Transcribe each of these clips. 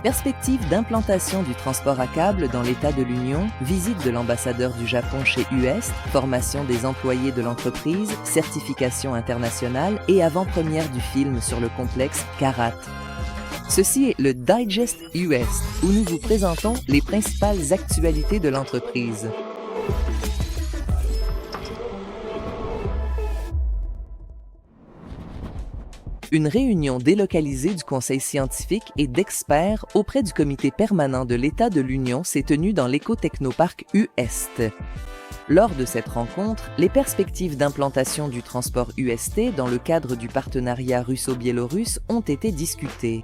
Perspective d'implantation du transport à câble dans l'État de l'Union, visite de l'ambassadeur du Japon chez UEST, formation des employés de l'entreprise, certification internationale et avant-première du film sur le complexe Karat. Ceci est le Digest UEST, où nous vous présentons les principales actualités de l'entreprise. Une réunion délocalisée du Conseil scientifique et d'experts auprès du Comité permanent de l'État de l'Union s'est tenue dans l'éco-technoparc UEST. Lors de cette rencontre, les perspectives d'implantation du transport UST dans le cadre du partenariat russo-biélorusse ont été discutées.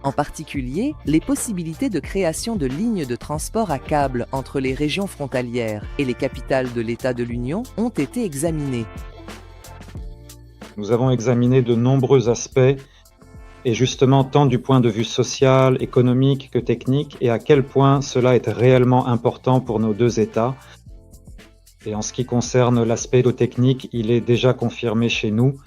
En particulier, les possibilités de création de lignes de transport à câble entre les régions frontalières et les capitales de l'État de l'Union ont été examinées. Nous avons examiné de nombreux aspects, et justement tant du point de vue social, économique que technique, et à quel point cela est réellement important pour nos deux États. Et en ce qui concerne l'aspect technique, il est déjà confirmé chez nous.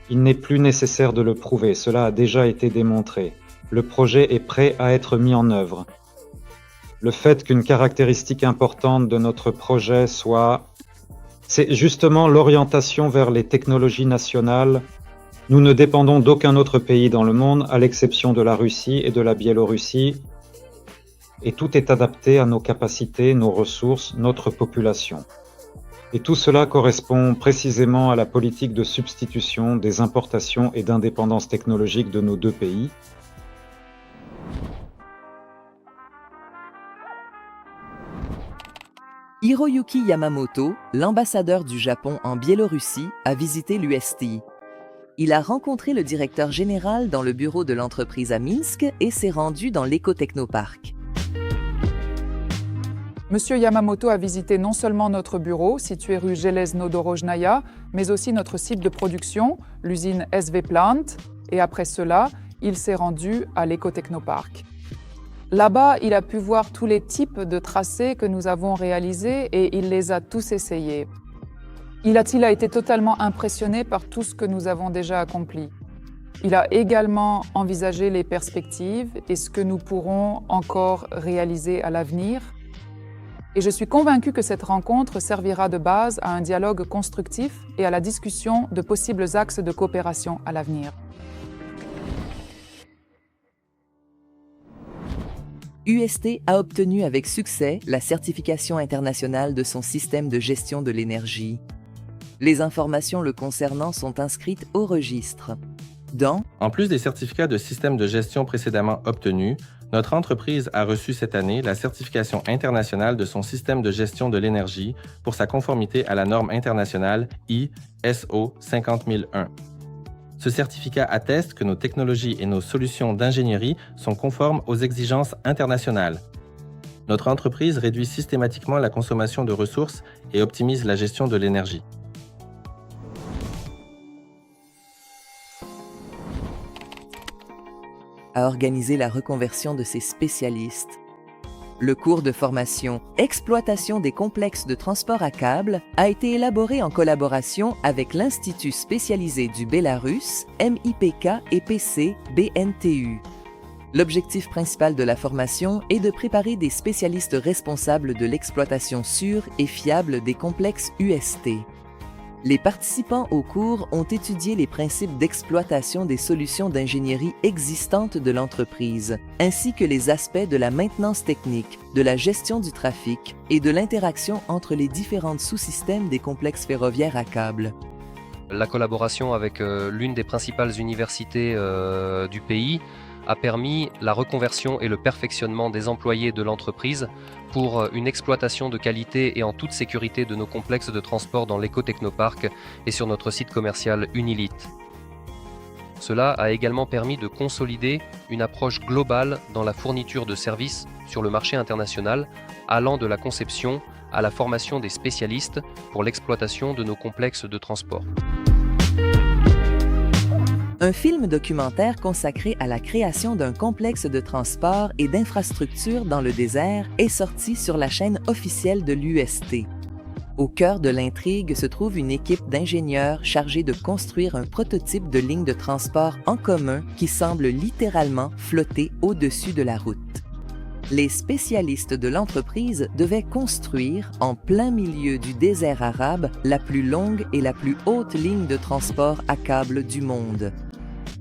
Il n'est plus nécessaire de le prouver, cela a déjà été démontré. Le projet est prêt à être mis en œuvre. Le fait qu'une caractéristique importante de notre projet c'est justement l'orientation vers les technologies nationales. Nous ne dépendons d'aucun autre pays dans le monde, à l'exception de la Russie et de la Biélorussie, et tout est adapté à nos capacités, nos ressources, notre population. Et tout cela correspond précisément à la politique de substitution des importations et d'indépendance technologique de nos deux pays. Hiroyuki Yamamoto, l'ambassadeur du Japon en Biélorussie, a visité l'UST. Il a rencontré le directeur général dans le bureau de l'entreprise à Minsk et s'est rendu dans l'éco-technoparc. Monsieur Yamamoto a visité non seulement notre bureau, situé rue Железнодорожная, mais aussi notre site de production, l'usine SV Plant, et après cela, il s'est rendu à l'éco-technoparc. Là-bas, il a pu voir tous les types de tracés que nous avons réalisés et il les a tous essayés. Il a été totalement impressionné par tout ce que nous avons déjà accompli. Il a également envisagé les perspectives et ce que nous pourrons encore réaliser à l'avenir. Et je suis convaincue que cette rencontre servira de base à un dialogue constructif et à la discussion de possibles axes de coopération à l'avenir. UST a obtenu avec succès la certification internationale de son système de gestion de l'énergie. Les informations le concernant sont inscrites au registre. En plus des certificats de système de gestion précédemment obtenus, notre entreprise a reçu cette année la certification internationale de son système de gestion de l'énergie pour sa conformité à la norme internationale ISO 50001. Ce certificat atteste que nos technologies et nos solutions d'ingénierie sont conformes aux exigences internationales. Notre entreprise réduit systématiquement la consommation de ressources et optimise la gestion de l'énergie. A organisé la reconversion de ses spécialistes. Le cours de formation « Exploitation des complexes de transport à câble » a été élaboré en collaboration avec l'Institut spécialisé du Bélarus, MIPK et PC, BNTU. L'objectif principal de la formation est de préparer des spécialistes responsables de l'exploitation sûre et fiable des complexes UST. Les participants au cours ont étudié les principes d'exploitation des solutions d'ingénierie existantes de l'entreprise, ainsi que les aspects de la maintenance technique, de la gestion du trafic et de l'interaction entre les différents sous-systèmes des complexes ferroviaires à câble. La collaboration avec l'une des principales universités du pays a permis la reconversion et le perfectionnement des employés de l'entreprise pour une exploitation de qualité et en toute sécurité de nos complexes de transport dans l'éco-technoparc et sur notre site commercial Unilit. Cela a également permis de consolider une approche globale dans la fourniture de services sur le marché international, allant de la conception à la formation des spécialistes pour l'exploitation de nos complexes de transport. Un film documentaire consacré à la création d'un complexe de transport et d'infrastructures dans le désert est sorti sur la chaîne officielle de l'UST. Au cœur de l'intrigue se trouve une équipe d'ingénieurs chargée de construire un prototype de ligne de transport en commun qui semble littéralement flotter au-dessus de la route. Les spécialistes de l'entreprise devaient construire, en plein milieu du désert arabe, la plus longue et la plus haute ligne de transport à câble du monde.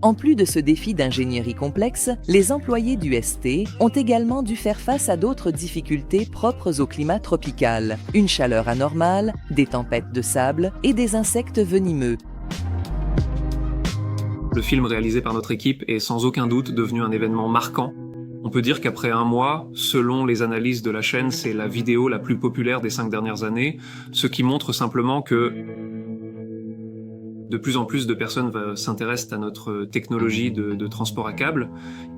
En plus de ce défi d'ingénierie complexe, les employés du ST ont également dû faire face à d'autres difficultés propres au climat tropical, une chaleur anormale, des tempêtes de sable et des insectes venimeux. Le film réalisé par notre équipe est sans aucun doute devenu un événement marquant. On peut dire qu'après un mois, selon les analyses de la chaîne, c'est la vidéo la plus populaire des 5 dernières années, ce qui montre simplement que de plus en plus de personnes s'intéressent à notre technologie de transport à câble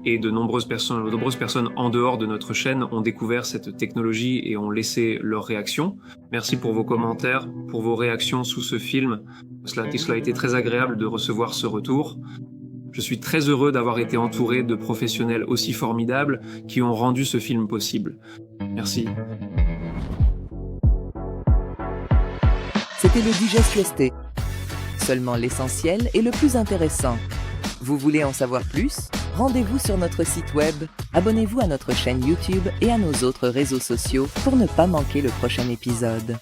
et de nombreuses personnes en dehors de notre chaîne ont découvert cette technologie et ont laissé leurs réactions. Merci pour vos commentaires, pour vos réactions sous ce film. Cela a été très agréable de recevoir ce retour. Je suis très heureux d'avoir été entouré de professionnels aussi formidables qui ont rendu ce film possible. Merci. C'était le Digest UST. Seulement l'essentiel et le plus intéressant. Vous voulez en savoir plus? Rendez-vous sur notre site web, abonnez-vous à notre chaîne YouTube et à nos autres réseaux sociaux pour ne pas manquer le prochain épisode.